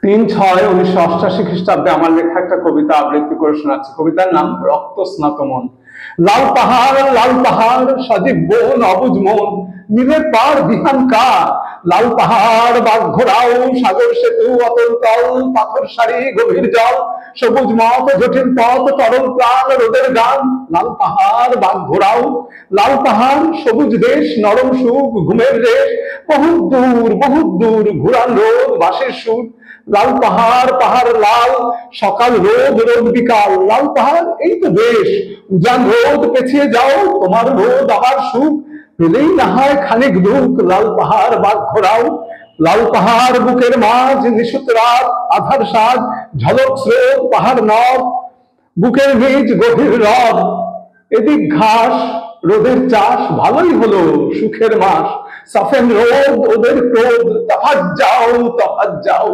৩/৬/১৯৮৮ খ্রিস্টাব্দে আমার লেখা একটা কবিতা আবৃত্তি করে শোনাচ্ছি। কবিতার নাম রক্ত স্নাত মন। লাল পাহাড় সজীব বন অবুজ মন, নীলের পাড় বিহান কার। লাল পাহাড় বাঘ ঘোরাও সাগর সেতু অতল তল, পাথর সারি গভীর জল, সবুজ মত জটিল পথ তরল প্রাণ রোদের গান। লাল পাহাড় বাঘ ঘোরাও, লাল পাহাড় সবুজ দেশ নরম সুখ ঘুমের রেশ, বহুত দূর ঘুরান রোদ বাঁশের সুর। লাল পাহাড় পাহাড় লাল, সকাল রোদ রোদ বিকাল। লাল পাহাড় এই তো বেশ, উজান রোদ পেছিয়ে যাও, তোমার রোদ আমার সুখ, পেলেই না হয় খানিক দুঃখ। লাল পাহাড় বাঘ ঘোরাও, লাল পাহাড় বুকের মাঝ নিশুত রাত আধার সাজ, ঝলক স্রোত পাহাড় নদ, বুকের নিজ গভীর হ্রদ। এদিক ঘাস রোদের চাষ, ভালোই হলো সুখের মাস। সাফেন রোদ ওদের ক্রোধ, তফাৎ যাও।